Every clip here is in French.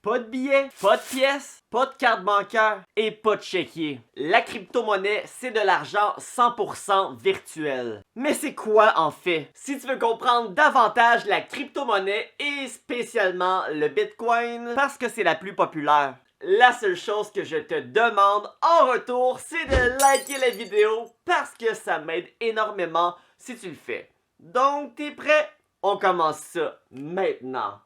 Pas de billets, pas de pièces, pas de carte bancaire et pas de chéquier. La crypto-monnaie, c'est de l'argent 100% virtuel. Mais c'est quoi en fait? Si tu veux comprendre davantage la crypto-monnaie et spécialement le Bitcoin, parce que c'est la plus populaire, la seule chose que je te demande en retour, c'est de liker la vidéo parce que ça m'aide énormément si tu le fais. Donc, t'es prêt? On commence ça maintenant.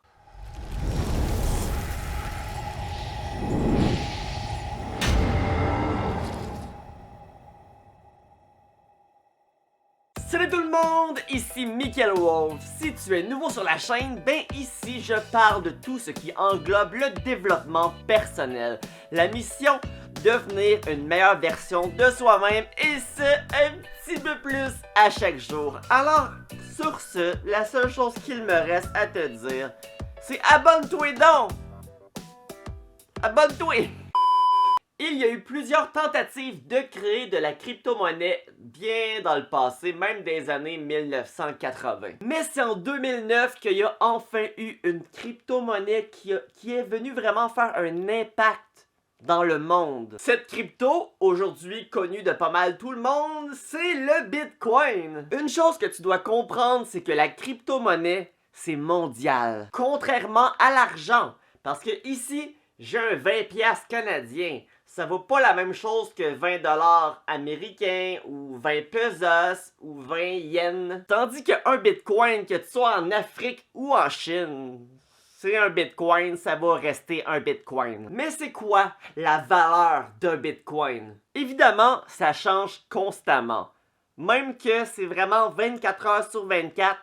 Salut tout le monde, ici Michael Wolf. Si tu es nouveau sur la chaîne, ben ici je parle de tout ce qui englobe le développement personnel. La mission, devenir une meilleure version de soi-même et ce, un petit peu plus à chaque jour. Alors, sur ce, la seule chose qu'il me reste à te dire, c'est abonne-toi donc! Abonne-toi! Il y a eu plusieurs tentatives de créer de la crypto-monnaie bien dans le passé, même des années 1980. Mais c'est en 2009 qu'il y a enfin eu une crypto-monnaie qui est venue vraiment faire un impact dans le monde. Cette crypto, aujourd'hui connue de pas mal tout le monde, c'est le Bitcoin. Une chose que tu dois comprendre, c'est que la crypto-monnaie, c'est mondial. Contrairement à l'argent, parce que ici, j'ai un 20$ canadien. Ça vaut pas la même chose que 20$ américains ou 20 pesos ou 20 yens. Tandis qu'un bitcoin, que tu sois en Afrique ou en Chine, c'est un bitcoin, ça va rester un bitcoin. Mais c'est quoi la valeur d'un bitcoin? Évidemment, ça change constamment. Même que c'est vraiment 24 heures sur 24,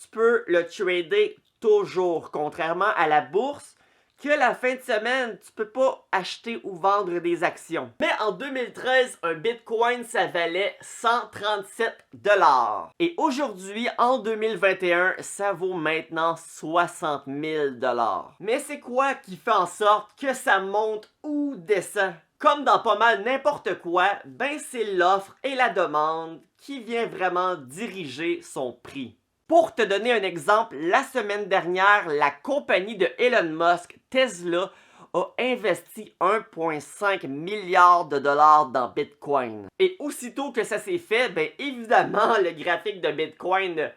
tu peux le trader toujours, contrairement à la bourse, que la fin de semaine, tu peux pas acheter ou vendre des actions. Mais en 2013, un bitcoin, ça valait 137$. Et aujourd'hui, en 2021, ça vaut maintenant 60 000$. Mais c'est quoi qui fait en sorte que ça monte ou descend? Comme dans pas mal n'importe quoi, ben c'est l'offre et la demande qui vient vraiment diriger son prix. Pour te donner un exemple, la semaine dernière, la compagnie de Elon Musk, Tesla, a investi 1,5 milliard de dollars dans Bitcoin. Et aussitôt que ça s'est fait, ben évidemment, le graphique de Bitcoin a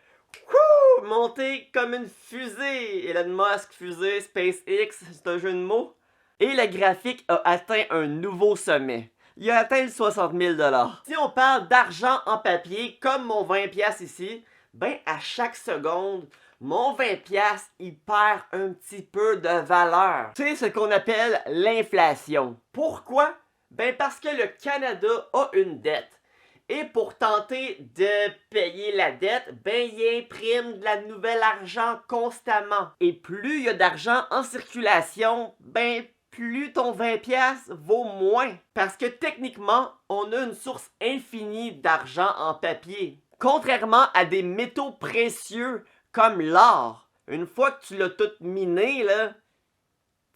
monté comme une fusée. Elon Musk, fusée, SpaceX, c'est un jeu de mots. Et le graphique a atteint un nouveau sommet. Il a atteint le 60 000$. Si on parle d'argent en papier, comme mon 20$ ici, ben à chaque seconde, mon 20$, il perd un petit peu de valeur. C'est ce qu'on appelle l'inflation. Pourquoi? Ben parce que le Canada a une dette. Et pour tenter de payer la dette, ben il imprime de la nouvelle argent constamment. Et plus il y a d'argent en circulation, ben plus ton 20$ vaut moins. Parce que techniquement, on a une source infinie d'argent en papier. Contrairement à des métaux précieux comme l'or, une fois que tu l'as tout miné, là,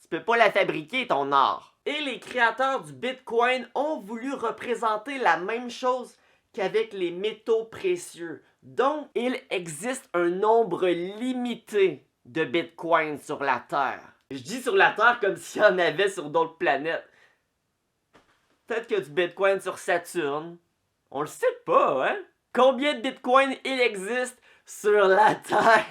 tu peux pas la fabriquer ton or. Et les créateurs du Bitcoin ont voulu représenter la même chose qu'avec les métaux précieux. Donc, il existe un nombre limité de Bitcoin sur la Terre. Je dis sur la Terre comme s'il y en avait sur d'autres planètes. Peut-être qu'il y a du Bitcoin sur Saturne. On le sait pas, hein? Combien de Bitcoin il existe sur la Terre?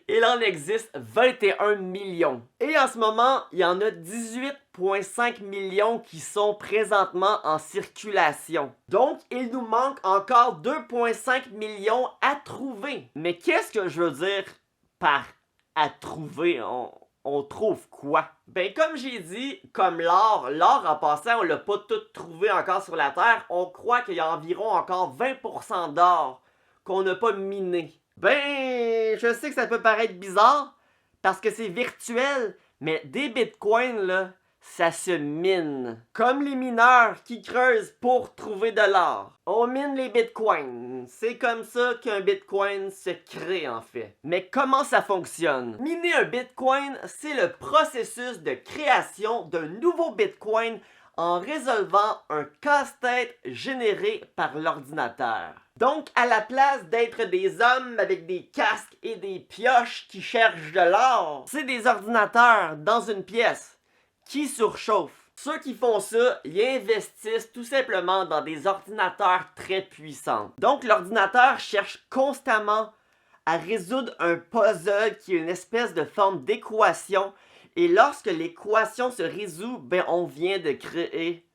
Il en existe 21 millions. Et en ce moment, il y en a 18,5 millions qui sont présentement en circulation. Donc, il nous manque encore 2,5 millions à trouver. Mais qu'est-ce que je veux dire par à trouver? On trouve quoi? Ben comme j'ai dit, comme l'or en passant, on l'a pas tout trouvé encore sur la Terre. On croit qu'il y a environ encore 20% d'or qu'on n'a pas miné. Ben, je sais que ça peut paraître bizarre parce que c'est virtuel, mais des bitcoins là, ça se mine. Comme les mineurs qui creusent pour trouver de l'or. On mine les bitcoins. C'est comme ça qu'un bitcoin se crée en fait. Mais comment ça fonctionne? Miner un bitcoin, c'est le processus de création d'un nouveau bitcoin en résolvant un casse-tête généré par l'ordinateur. Donc, à la place d'être des hommes avec des casques et des pioches qui cherchent de l'or, c'est des ordinateurs dans une pièce qui surchauffent. Ceux qui font ça, ils investissent tout simplement dans des ordinateurs très puissants. Donc, l'ordinateur cherche constamment à résoudre un puzzle qui est une espèce de forme d'équation. Et lorsque l'équation se résout, ben on vient de créer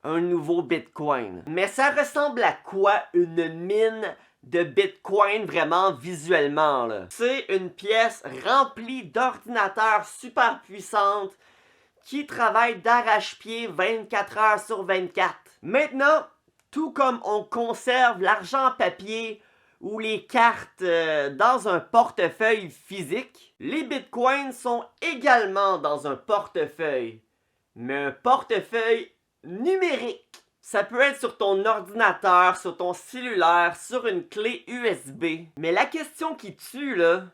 un nouveau Bitcoin. Mais ça ressemble à quoi une mine de Bitcoin vraiment visuellement, là? C'est une pièce remplie d'ordinateurs super puissantes qui travaillent d'arrache-pied 24 heures sur 24. Maintenant, tout comme on conserve l'argent en papier ou les cartes dans un portefeuille physique, les bitcoins sont également dans un portefeuille, mais un portefeuille numérique. Ça peut être sur ton ordinateur, sur ton cellulaire, sur une clé USB. Mais la question qui tue, là,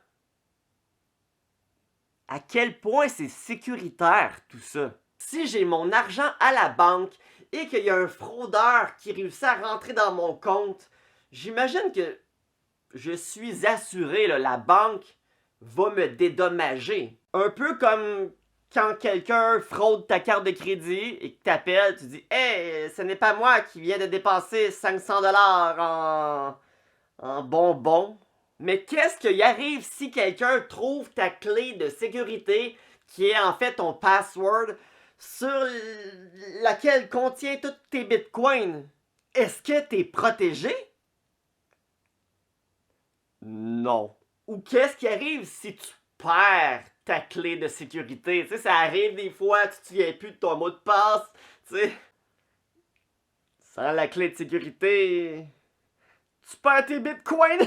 à quel point c'est sécuritaire tout ça? Si j'ai mon argent à la banque et qu'il y a un fraudeur qui réussit à rentrer dans mon compte, j'imagine que je suis assuré, là, la banque va me dédommager. Un peu comme quand quelqu'un fraude ta carte de crédit et que t'appelles, tu dis « Hey, ce n'est pas moi qui viens de dépenser 500 $ en bonbons. » Mais qu'est-ce qui arrive si quelqu'un trouve ta clé de sécurité, qui est en fait ton password, sur laquelle contient tous tes bitcoins? Est-ce que t'es protégé? Non. Ou qu'est-ce qui arrive si tu perds ta clé de sécurité? Tu sais, ça arrive des fois, tu te souviens plus de ton mot de passe, tu sais. Sans la clé de sécurité, tu perds tes bitcoins.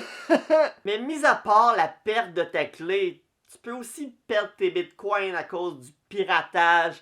Mais mis à part la perte de ta clé, tu peux aussi perdre tes bitcoins à cause du piratage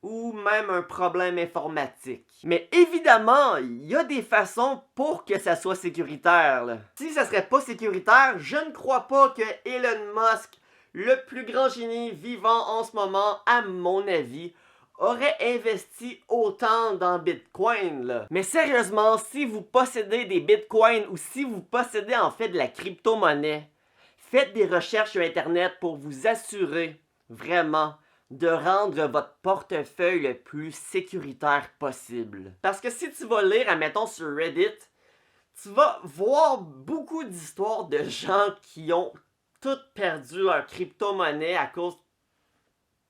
ou même un problème informatique. Mais évidemment, il y a des façons pour que ça soit sécuritaire, là. Si ça serait pas sécuritaire, je ne crois pas que Elon Musk, le plus grand génie vivant en ce moment, à mon avis, aurait investi autant dans Bitcoin, là. Mais sérieusement, si vous possédez des Bitcoins ou si vous possédez en fait de la crypto-monnaie, faites des recherches sur Internet pour vous assurer vraiment de rendre votre portefeuille le plus sécuritaire possible. Parce que si tu vas lire, admettons, sur Reddit, tu vas voir beaucoup d'histoires de gens qui ont toutes perdu leur crypto-monnaie à cause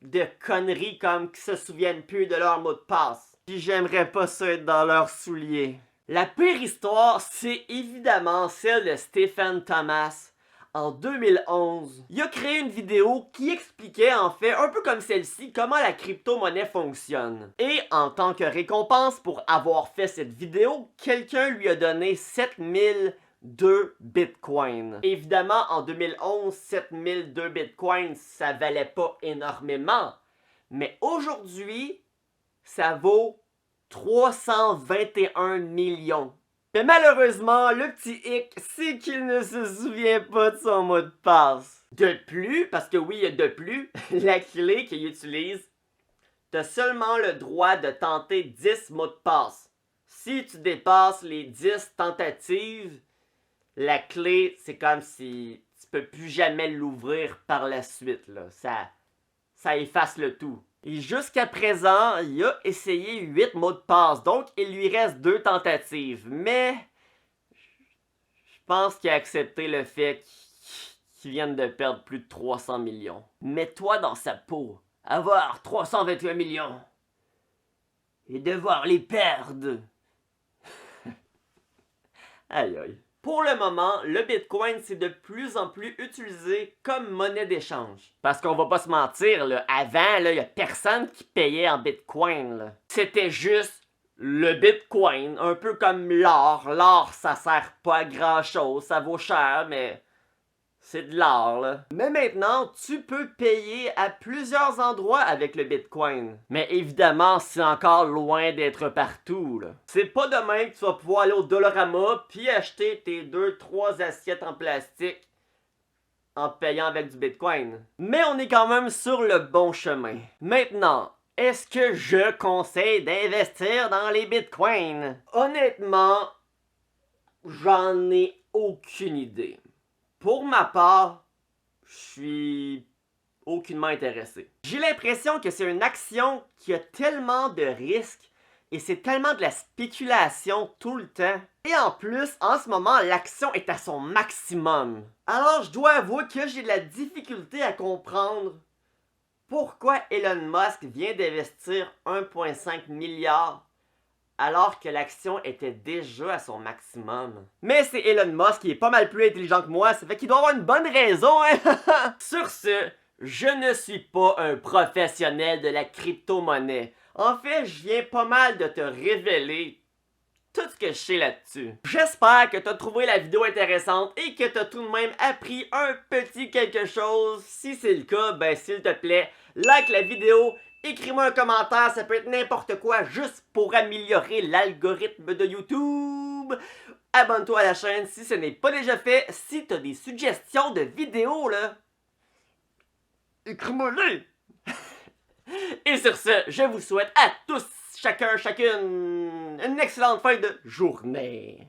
de conneries comme qu'ils se souviennent plus de leur mot de passe. Puis j'aimerais pas ça être dans leurs souliers. La pire histoire, c'est évidemment celle de Stephen Thomas. En 2011, il a créé une vidéo qui expliquait en fait, un peu comme celle-ci, comment la crypto-monnaie fonctionne. Et en tant que récompense pour avoir fait cette vidéo, quelqu'un lui a donné 7002 bitcoins. Évidemment, en 2011, 7002 bitcoins, ça valait pas énormément. Mais aujourd'hui, ça vaut 321 millions. Mais malheureusement, le petit hic, c'est qu'il ne se souvient pas de son mot de passe. De plus, parce que oui, il y a de plus, la clé qu'il utilise, t'as seulement le droit de tenter 10 mots de passe. Si tu dépasses les 10 tentatives, la clé, c'est comme si tu peux plus jamais l'ouvrir par la suite, là. Ça efface le tout. Et jusqu'à présent, il a essayé 8 mots de passe, donc il lui reste 2 tentatives. Mais je pense qu'il a accepté le fait qu'il vienne de perdre plus de 300 millions. Mets-toi dans sa peau. Avoir 321 millions. Et devoir les perdre. Aïe aïe. Pour le moment, le Bitcoin, c'est de plus en plus utilisé comme monnaie d'échange. Parce qu'on va pas se mentir, là, avant, il y a personne qui payait en Bitcoin, là. C'était juste le Bitcoin, un peu comme l'or. L'or, ça sert pas à grand chose, ça vaut cher, mais c'est de l'or, là. Mais maintenant, tu peux payer à plusieurs endroits avec le Bitcoin. Mais évidemment, c'est encore loin d'être partout, là. C'est pas demain que tu vas pouvoir aller au Dollarama puis acheter tes 2-3 assiettes en plastique en payant avec du Bitcoin. Mais on est quand même sur le bon chemin. Maintenant, Est-ce que je conseille d'investir dans les bitcoins? Honnêtement, j'en ai aucune idée. Pour ma part, je suis aucunement intéressé. J'ai l'impression que c'est une action qui a tellement de risques et c'est tellement de la spéculation tout le temps. Et en plus, en ce moment, l'action est à son maximum. Alors, je dois avouer que j'ai de la difficulté à comprendre pourquoi Elon Musk vient d'investir 1,5 milliard alors que l'action était déjà à son maximum. Mais c'est Elon Musk qui est pas mal plus intelligent que moi, ça fait qu'il doit avoir une bonne raison, hein? Sur ce, je ne suis pas un professionnel de la crypto-monnaie. En fait, je viens pas mal de te révéler tout ce que je sais là-dessus. J'espère que tu as trouvé la vidéo intéressante et que tu as tout de même appris un petit quelque chose. Si c'est le cas, ben s'il te plaît, like la vidéo, écris-moi un commentaire, ça peut être n'importe quoi, juste pour améliorer l'algorithme de YouTube. Abonne-toi à la chaîne si ce n'est pas déjà fait. Si tu as des suggestions de vidéos, là, écris-moi-les. Et sur ce, je vous souhaite à tous, chacun, chacune, une excellente fin de journée.